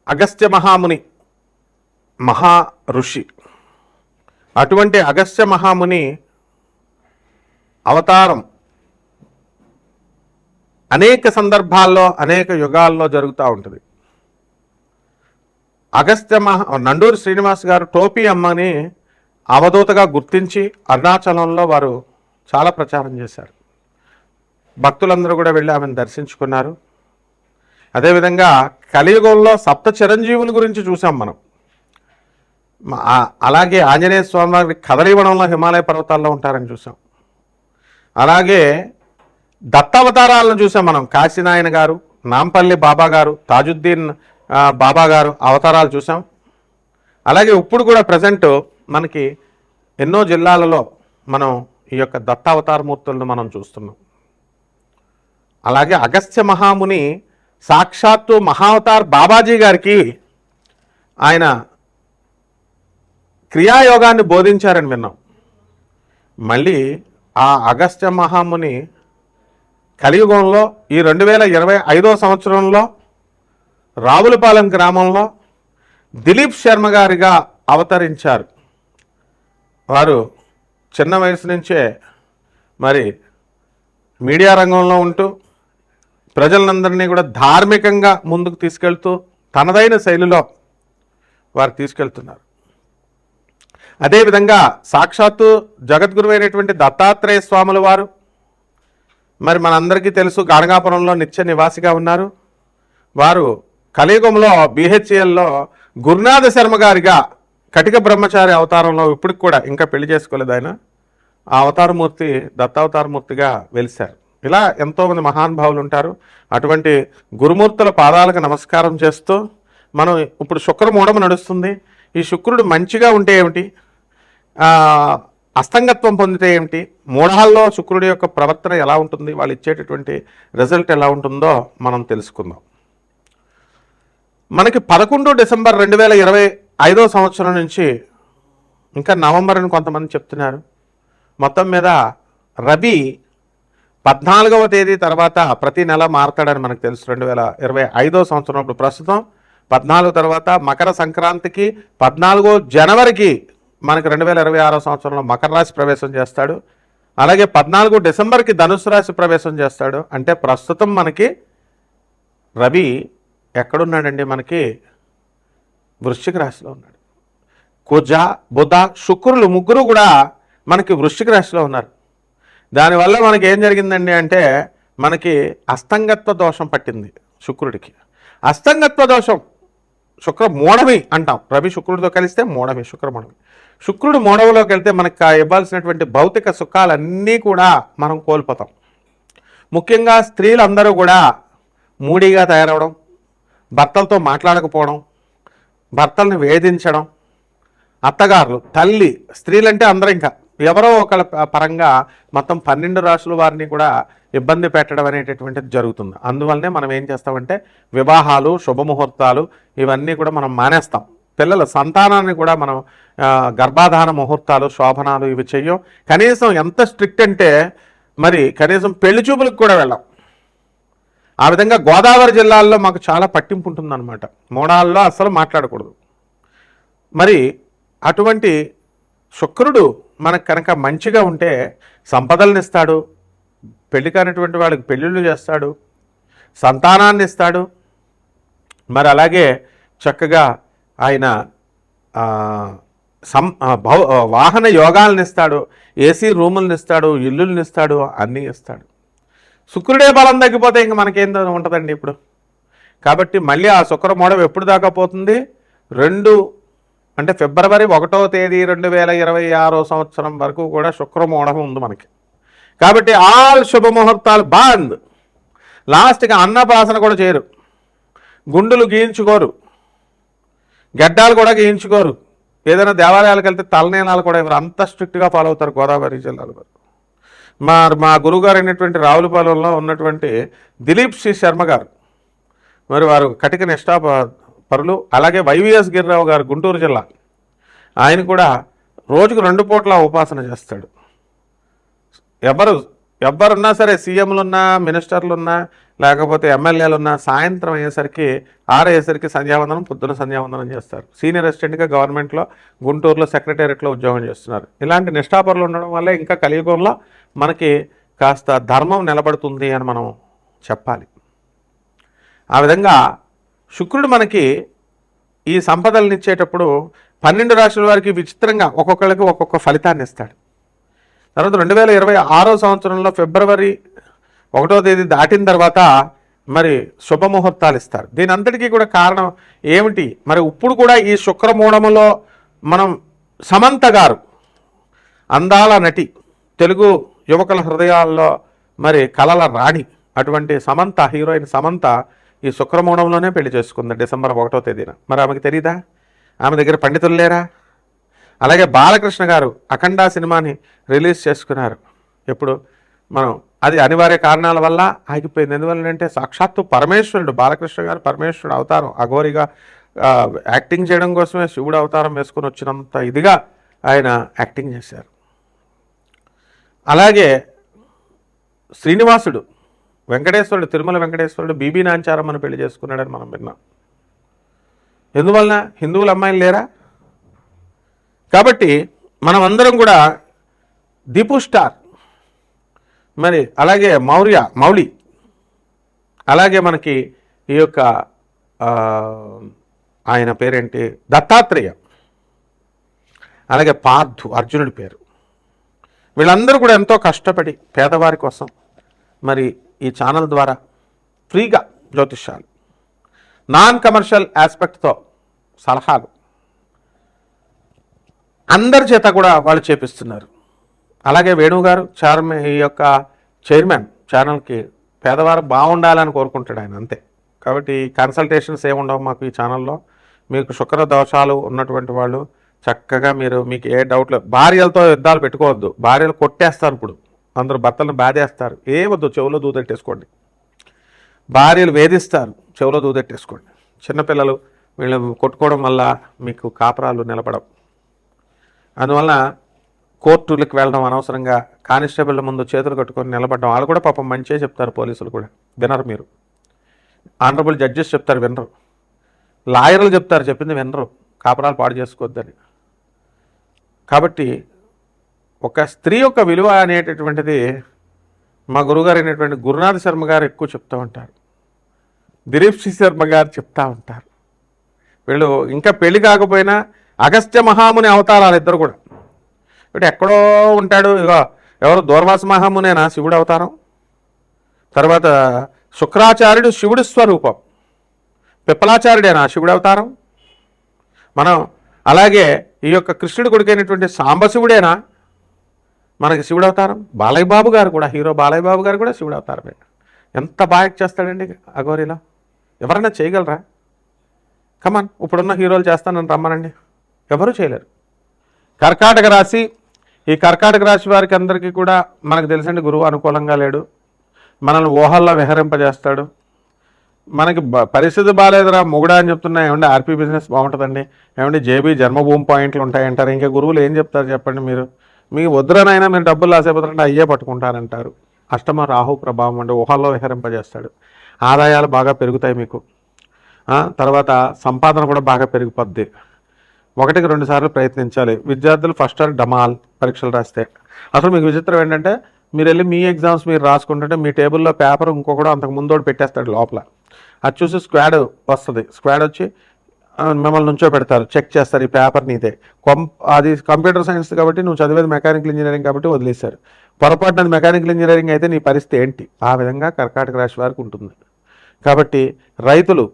అగస్త్య మహాముని మహా ఋషి. అటువంటి అగస్త్య మహాముని అవతారం అనేక సందర్భాల్లో అనేక యుగాల్లో జరుగుతూ ఉంటుంది. నండూరి శ్రీనివాస్ గారు టోపీ అమ్మని అవధూతగా గుర్తించి అరుణాచలంలో వారు చాలా ప్రచారం చేశారు. భక్తులందరూ కూడా వెళ్ళి ఆమెను దర్శించుకున్నారు. అదేవిధంగా కలియుగంలో సప్త చిరంజీవుల గురించి చూసాం మనం. అలాగే ఆంజనేయ స్వామి వారి కదలీవనంలో హిమాలయ పర్వతాల్లో ఉంటారని చూసాం. అలాగే దత్తావతారాలను చూసాం మనం. కాశీనాయన గారు, నాంపల్లి బాబా గారు, తాజుద్దీన్ బాబా గారు అవతారాలు చూసాం. అలాగే ఇప్పుడు కూడా ప్రజెంట్ మనకి ఎన్నో జిల్లాలలో మనం ఈ యొక్క దత్తావతారమూర్తులను మనం చూస్తున్నాం. అలాగే అగస్త్య మహాముని సాక్షాత్తు మహావతార్ బాబాజీ గారికి ఆయన క్రియాయోగాన్ని బోధించారని విన్నాం. మళ్ళీ ఆ అగస్త్య మహాముని కలియుగంలో ఈ 2025 సంవత్సరంలో రావులపాలెం గ్రామంలో దిలీప్ శర్మ గారిగా అవతరించారు. వారు చిన్న వయసు నుంచే మరి మీడియా రంగంలో ఉంటూ ప్రజలందరినీ కూడా ధార్మికంగా ముందుకు తీసుకెళ్తూ తనదైన శైలిలో వారు తీసుకెళ్తున్నారు. అదేవిధంగా సాక్షాత్తు జగద్గురు అయినటువంటి దత్తాత్రేయ స్వాముల వారు మరి మనందరికీ తెలుసు గాణగాపురంలో నిత్య నివాసిగా ఉన్నారు. వారు కలియుగంలో BHELలో గురునాథ శర్మ గారిగా కటిక బ్రహ్మచారి అవతారంలో ఇప్పటికి కూడా ఇంకా పెళ్లి చేసుకోలేదు ఆయన. ఆ అవతారమూర్తి దత్తావతారమూర్తిగా వెలిశారు. ఇలా ఎంతోమంది మహానుభావులు ఉంటారు. అటువంటి గురుమూర్తుల పాదాలకు నమస్కారం చేస్తూ మనం ఇప్పుడు శుక్రమూఢము నడుస్తుంది. ఈ శుక్రుడు మంచిగా ఉంటే ఏమిటి, అస్తంగత్వం పొందితే ఏమిటి, మూఢాల్లో శుక్రుడి యొక్క ప్రవర్తన ఎలా ఉంటుంది, వాళ్ళు ఇచ్చేటటువంటి రిజల్ట్ ఎలా ఉంటుందో మనం తెలుసుకుందాం. మనకి 11 డిసెంబర్ 2025 సంవత్సరం నుంచి ఇంకా నవంబర్ అని కొంతమంది చెప్తున్నారు. మొత్తం మీద రవి 14వ తేదీ తర్వాత ప్రతి నెల మారతాడని మనకు తెలుసు. 2025 సంవత్సరం ఇప్పుడు ప్రస్తుతం 14 తర్వాత మకర సంక్రాంతికి 14 జనవరికి మనకి 2026 సంవత్సరంలో మకర రాశి ప్రవేశం చేస్తాడు. అలాగే 14 డిసెంబర్కి ధనుసు రాశి ప్రవేశం చేస్తాడు. అంటే ప్రస్తుతం మనకి రవి ఎక్కడున్నాడండి, మనకి వృశ్చిక రాశిలో ఉన్నాడు. కుజ బుధ శుక్రులు ముగ్గురు కూడా మనకి వృశ్చిక రాశిలో ఉన్నారు. దానివల్ల మనకి ఏం జరిగిందండి అంటే మనకి అస్తంగత్వ దోషం పట్టింది శుక్రుడికి. అస్తంగత్వ దోషం శుక్ర మూఢమి అంటాం. రవి శుక్రుడితో కలిస్తే మూఢమి, శుక్రమూఢమి. శుక్రుడు మూఢవిలోకి వెళ్తే మనకు ఇవ్వాల్సినటువంటి భౌతిక సుఖాలన్నీ కూడా మనం కోల్పోతాం. ముఖ్యంగా స్త్రీలందరూ కూడా మూడీగా తయారవడం, భర్తలతో మాట్లాడకపోవడం, భర్తల్ని వేధించడం, అత్తగారులు, తల్లి, స్త్రీలంటే అందరూ ఇంకా ఎవరో ఒకళ్ళ పరంగా మొత్తం 12 రాశుల వారిని కూడా ఇబ్బంది పెట్టడం అనేటటువంటిది జరుగుతుంది. అందువల్లనే మనం ఏం చేస్తామంటే వివాహాలు, శుభముహూర్తాలు ఇవన్నీ కూడా మనం మానేస్తాం. పిల్లల సంతానాన్ని కూడా మనం గర్భాధాన ముహూర్తాలు, శోభనాలు ఇవి చెయ్యం. కనీసం ఎంత స్ట్రిక్ట్ అంటే మరి కనీసం పెళ్లి చూపులకు కూడా వెళ్ళాం. ఆ విధంగా గోదావరి జిల్లాల్లో మాకు చాలా పట్టింపు ఉంటుందన్నమాట. మూడాల్లో అసలు మాట్లాడకూడదు. మరి అటువంటి శుక్రుడు మనకు కనుక మంచిగా ఉంటే సంపదలను ఇస్తాడు, పెళ్లి కానిటువంటి వాళ్ళకి పెళ్ళిళ్ళు చేస్తాడు, సంతానాన్ని ఇస్తాడు. మరి అలాగే చక్కగా ఆయన వాహన యోగాలను ఇస్తాడు, ఏసీ రూములను ఇస్తాడు, ఇల్లులను ఇస్తాడు, అన్నీ ఇస్తాడు. శుక్రుడే బలం తగ్గిపోతే ఇంక మనకేం ఉంటుందండి ఇప్పుడు. కాబట్టి మళ్ళీ ఆ శుక్రమూఢం ఎప్పుడు దాకా పోతుంది, ఫిబ్రవరి 1వ తేదీ 2026 సంవత్సరం వరకు కూడా శుక్రమూఢం ఉంది మనకి. కాబట్టి ఆల్ శుభముహూర్తాలు బంద్. లాస్ట్గా అన్నప్రాసన కూడా చేయరు, గుండులు గీయించుకోరు, గడ్డాలు కూడా గీయించుకోరు. ఏదైనా దేవాలయాలకు వెళ్తే తలనేనాలు కూడా ఎవరు అంత స్ట్రిక్ట్గా ఫాలో అవుతారు గోదావరి జిల్లాలో. మా గురువుగారు అయినటువంటి రావులపాలెంలో ఉన్నటువంటి దిలీప్ శర్మ గారు, మరి వారు కటిక నిష్ఠా పరులు. అలాగే YVS గిరిరావు గారు గుంటూరు జిల్లా, ఆయన కూడా రోజుకు 2 పూట్ల ఉపాసన చేస్తాడు. ఎవరున్నా సరే, సీఎంలు ఉన్నా, మినిస్టర్లు ఉన్నా, లేకపోతే ఎమ్మెల్యేలు ఉన్నా, సాయంత్రం అయ్యేసరికి 6 అయ్యేసరికి సంధ్యావందనం, పొద్దున సంధ్యావందనం చేస్తారు. సీనియర్ అసిస్టెంట్గా గవర్నమెంట్లో గుంటూరులో సెక్రటేరియట్లో ఉద్యోగం చేస్తున్నారు. ఇలాంటి నిష్ఠాపరులు ఉండడం వల్లే ఇంకా కలియుగంలో మనకి కాస్త ధర్మం నిలబడుతుంది అని మనం చెప్పాలి. ఆ విధంగా శుక్రుడు మనకి ఈ సంపదలను ఇచ్చేటప్పుడు 12 రాశుల వారికి విచిత్రంగా ఒక్కొక్కరికి ఒక్కొక్క ఫలితాన్ని ఇస్తాడు. తర్వాత 2026 సంవత్సరంలో ఫిబ్రవరి 1వ తేదీ దాటిన తర్వాత మరి శుభముహూర్తాలు ఇస్తారు. దీని అంతటికీ కూడా కారణం ఏమిటి? మరి ఇప్పుడు కూడా ఈ శుక్రమూఢములో మనం సమంత గారు, అందాల నటి, తెలుగు యువకుల హృదయాల్లో మరి కలల రాణి అటువంటి సమంత, హీరోయిన్ సమంత ఈ శుక్రమూఢంలోనే పెళ్లి చేసుకుంది డిసెంబర్ 1వ తేదీన. మరి ఆమెకు తెలీదా? ఆమె దగ్గర పండితులు లేరా? అలాగే బాలకృష్ణ గారు అఖండ సినిమాని రిలీజ్ చేసుకున్నారు. ఎప్పుడు మనం అది అనివార్య కారణాల వల్ల ఆగిపోయింది. ఎందువల్లంటే సాక్షాత్తు పరమేశ్వరుడు, బాలకృష్ణ గారు పరమేశ్వరుడు అవతారం, అఘోరిగా యాక్టింగ్ చేయడం కోసమే శివుడు అవతారం వేసుకొని వచ్చినంత ఇదిగా ఆయన యాక్టింగ్ చేశారు. అలాగే శ్రీనివాసుడు, వెంకటేశ్వరుడు, తిరుమల వెంకటేశ్వరుడు బీబీ నాంచారమ్మను పెళ్లి చేసుకున్నాడని మనం విన్నాం. ఎందువలన? హిందువుల అమ్మాయిలు లేరా? కాబట్టి మనం అందరం కూడా దీపు స్టార్, మరి అలాగే మౌళి, అలాగే మనకి ఈ యొక్క ఆయన పేరేంటి, దత్తాత్రేయ, అలాగే పార్థు, అర్జునుడి పేరు, వీళ్ళందరూ కూడా ఎంతో కష్టపడి పేదవారి కోసం మరి ఈ ఛానల్ ద్వారా ఫ్రీగా జ్యోతిష్యాలు, నాన్ కమర్షియల్ ఆస్పెక్ట్తో సలహాలు అందరి చేత కూడా వాళ్ళు చేపిస్తున్నారు. అలాగే వేణుగారు ఈ యొక్క చైర్మన్ ఛానల్కి పేదవారు బాగుండాలని కోరుకుంటాడు ఆయన, అంతే. కాబట్టి కన్సల్టేషన్స్ ఏముండవు మాకు ఈ ఛానల్లో. మీకు శుక్ర దోషాలు ఉన్నటువంటి వాళ్ళు చక్కగా మీకు ఏ డౌట్లు, భార్యలతో యుద్ధాలు పెట్టుకోవద్దు, భార్యలు కొట్టేస్తారు. ఇప్పుడు అందరూ భర్తలను బాధేస్తారు, ఏవద్దు, చెవులో దూదెట్టేసుకోండి. భార్యలు వేధిస్తారు, చెవులో దూదెట్టేసుకోండి. చిన్నపిల్లలు వీళ్ళు కొట్టుకోవడం వల్ల మీకు కాపురాలు నిలబడవు. అందువల్ల కోర్టులకు వెళ్ళడం అనవసరంగా, కానిస్టేబుల్ ముందు చేతులు కట్టుకొని నిలబడడం. వాళ్ళు కూడా పాపం మంచిగా చెప్తారు, పోలీసులు కూడా వినరు. మీరు ఆనరబుల్ జడ్జెస్ చెప్తారు, వినరు. లాయర్లు చెప్తారు, చెప్పింది వినరు. కాపురాలు పాడు చేసుకోవద్దని. కాబట్టి ఒక స్త్రీ యొక్క విలువ అనేటటువంటిది మా గురుగారు అయినటువంటి గురునాథ్ శర్మ గారు ఎక్కువ చెప్తూ ఉంటారు, దిలీప్ సి శర్మ గారు చెప్తూ ఉంటారు. వీళ్ళు ఇంకా పెళ్లి కాకపోయినా అగస్త్య మహాముని అవతారాలు ఇద్దరు కూడా. ఇప్పుడు ఎక్కడో ఉంటాడు, ఇగో ఎవరు దూర్వాస మహామునేనా శివుడు అవతారం, తర్వాత శుక్రాచార్యుడు శివుడి స్వరూపం, పిప్పలాచార్యుడేనా శివుడు అవతారం. మనం అలాగే ఈ యొక్క కృష్ణుడి కొడుకైనటువంటి సాంబశివుడేనా మనకి శివుడు అవతారం. బాలయ్య బాబు గారు కూడా, హీరో బాలయ్య బాబు గారు కూడా శివుడు అవతారమే. ఎంత బాగా చేస్తాడండి అఘోరిలో, ఎవరైనా చేయగలరా? కమాన్, ఇప్పుడున్న హీరోలు చేస్తానని రమ్మనండి, ఎవరూ చేయలేరు. కర్కాటక రాశి, ఈ కర్కాటక రాశి వారికి అందరికీ కూడా మనకు తెలుసండి, గురువు అనుకూలంగా లేడు, మనల్ని ఊహల్లో విహరింపజేస్తాడు. మనకి పరిస్థితి బాగాలేదురా మొగుడా అని చెప్తున్నా, ఏమంటే ఆర్పీ బిజినెస్ బాగుంటుందండి, ఏమంటే జేబీ జన్మభూమి పాయింట్లు ఉంటాయంటారు. ఇంకా గురువులు ఏం చెప్తారు చెప్పండి? మీకు వద్దురనైనా మీరు డబ్బులు రాసేపోతారంటే అయ్యే పట్టుకుంటారంటారు. అష్టమ రాహు ప్రభావం అంటే ఊహల్లో విహరింపజేస్తాడు. ఆదాయాలు బాగా పెరుగుతాయి మీకు. తర్వాత సంపాదన కూడా బాగా పెరిగిపోద్ది. 1-2 సార్లు ప్రయత్నించాలి. విద్యార్థులు ఫస్ట్ ఇయర్ డమాల్ పరీక్షలు రాస్తే. అసలు మీకు విచిత్రం ఏంటంటే, మీరు వెళ్ళి మీ ఎగ్జామ్స్ మీరు రాసుకుంటుంటే మీ టేబుల్లో పేపర్ ఇంకొకడు అంతకు ముందోడు పెట్టేస్తాడు లోపల. అది చూసి స్క్వాడ్ వస్తుంది. స్క్వాడ్ వచ్చి మిమ్మల్ని నుంచో పెడతారు, చెక్ చేస్తారు, ఈ పేపర్ నీదే. అది కంప్యూటర్ సైన్స్ కాబట్టి నువ్వు చదివేది మెకానికల్ ఇంజనీరింగ్ కాబట్టి వదిలేశారు. పొరపాటున మెకానికల్ ఇంజనీరింగ్ అయితే నీ పరిస్థితి ఏంటి? ఆ విధంగా కర్కాటక రాశి వారికి ఉంటుంది. కాబట్టి రైతులు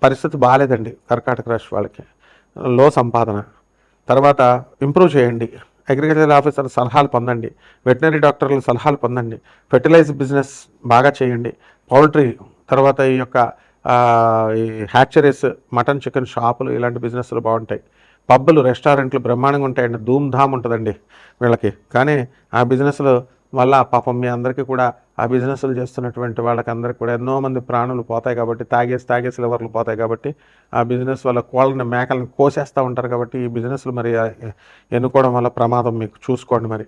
పరిస్థితి బాగాలేదండి. కర్కాటక రాశి వాళ్ళకి లో సంపాదన. తర్వాత ఇంప్రూవ్ చేయండి. అగ్రికల్చర్ ఆఫీసర్ సలహాలు పొందండి, వెటనరీ డాక్టర్ల సలహాలు పొందండి, ఫెర్టిలైజ్ బిజినెస్ బాగా చేయండి, పౌల్ట్రీ, తర్వాత ఈ యొక్క ఈ హ్యాచరీస్, మటన్ చికెన్ షాపులు, ఇలాంటి బిజినెస్లు బాగుంటాయి. పబ్బులు, రెస్టారెంట్లు బ్రహ్మాండంగా ఉంటాయండి, ధూమ్ధామ్ ఉంటుందండి వీళ్ళకి. కానీ ఆ బిజినెస్లు వల్ల పాపం మీ అందరికీ కూడా, ఆ బిజినెస్లు చేస్తున్నటువంటి వాళ్ళకి అందరికీ కూడా ఎన్నో మంది ప్రాణులు పోతాయి కాబట్టి, తాగేసి లివర్లు పోతాయి కాబట్టి, ఆ బిజినెస్ వల్ల కోళ్ళని మేకలను కోసేస్తూ ఉంటారు కాబట్టి, ఈ బిజినెస్లు మరి ఎన్నుకోవడం వల్ల ప్రమాదం మీకు, చూసుకోండి మరి.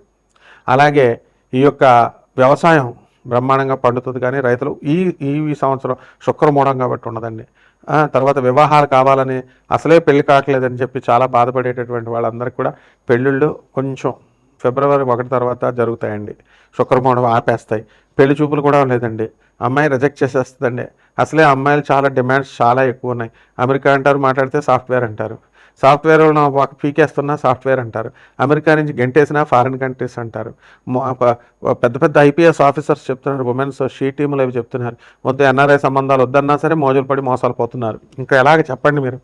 అలాగే ఈ యొక్క వ్యవసాయం బ్రహ్మాండంగా పండుతుంది, కానీ రైతులు ఈ సంవత్సరం శుక్రమూఢం కాబట్టి ఉండదండి. తర్వాత వివాహాలు కావాలని అసలే పెళ్లి కావట్లేదని చెప్పి చాలా బాధపడేటటువంటి వాళ్ళందరికీ కూడా పెళ్ళిళ్ళు కొంచెం ఫిబ్రవరి 1 తర్వాత జరుగుతాయండి. శుక్రమూఢం ఆపేస్తాయి. పెళ్లి చూపులు కూడా లేదండి, అమ్మాయి రిజెక్ట్ చేసేస్తుందండి. అసలే అమ్మాయిలు చాలా డిమాండ్స్ చాలా ఎక్కువ ఉన్నాయి. అమెరికా అంటారు, మాట్లాడితే సాఫ్ట్వేర్ అంటారు. సాఫ్ట్వేర్ పీకేస్తున్నా సాఫ్ట్వేర్ అంటారు. అమెరికా నుంచి గెంటేసినా ఫారిన్ కంట్రీస్ అంటారు. పెద్ద పెద్ద ఐపీఎస్ ఆఫీసర్స్ చెప్తున్నారు, ఉమెన్స్ షీ టీములు అవి చెప్తున్నారు, వద్దు ఎన్ఆర్ఐ సంబంధాలు వద్దన్నా సరే మోజులు పడి మోసాలు పోతున్నారు. ఇంకా ఎలాగ చెప్పండి మీరు.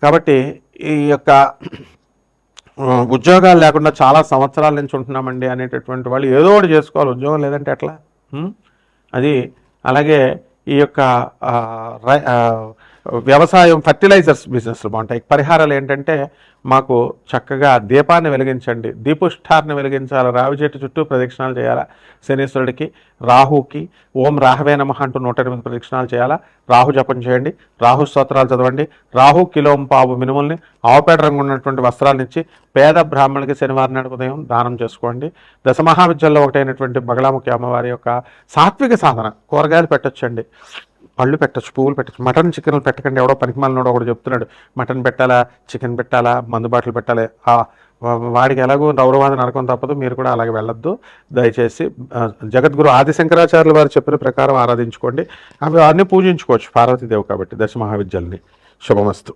కాబట్టి ఈ యొక్క ఉద్యోగాలు లేకుండా చాలా సంవత్సరాల నుంచి ఉంటున్నామండి అనేటటువంటి వాళ్ళు ఏదో ఒకటి చేసుకోవాలి, ఉద్యోగం లేదంటే ఎట్లా. అది అలాగే ఈ యొక్క వ్యవసాయం ఫర్టిలైజర్స్ బిజినెస్లు బాగుంటాయి. పరిహారాలు ఏంటంటే మాకు చక్కగా దీపాన్ని వెలిగించండి, దీపుష్ఠాన్ని వెలిగించాలి, రావి చెట్టు చుట్టూ ప్రదక్షిణాలు చేయాలా, శనీశ్వరుడికి రాహుకి ఓం రాహవే నమః అంటూ 108 ప్రదక్షిణాలు చేయాలా, రాహు జపం చేయండి, రాహు స్తోత్రాలు చదవండి, రాహు కిలోం పావు మినుముల్ని ఆవుపేట రంగు ఉన్నటువంటి వస్త్రాలనిచ్చి పేద బ్రాహ్మణులకి శనివారం నాడు ఉదయం దానం చేసుకోండి. దశమహావిద్యల్లో ఒకటైనటువంటి బగలాముఖి అమ్మవారి యొక్క సాత్విక సాధన, కూరగాయలు పెట్టొచ్చండి, పళ్ళు పెట్టచ్చు, పువ్వులు పెట్టచ్చు, మటన్ చికెన్లు పెట్టకండి. ఎవడో పనికిమాలినోడు ఒకడు చెప్తున్నాడు మటన్ పెట్టాలా, చికెన్ పెట్టాలా, మందు బాటలు పెట్టాలి. వాడికి ఎలాగో రౌరవాది నరకం తప్పదు, మీరు కూడా అలాగే వెళ్ళొద్దు దయచేసి. జగద్గురు ఆదిశంకరాచార్యులు వారు చెప్పిన ప్రకారం ఆరాధించుకోండి. అవి అన్నీ పూజించుకోవచ్చు, పార్వతీదేవి కాబట్టి దశ మహావిద్యల్ని. శుభమస్తు.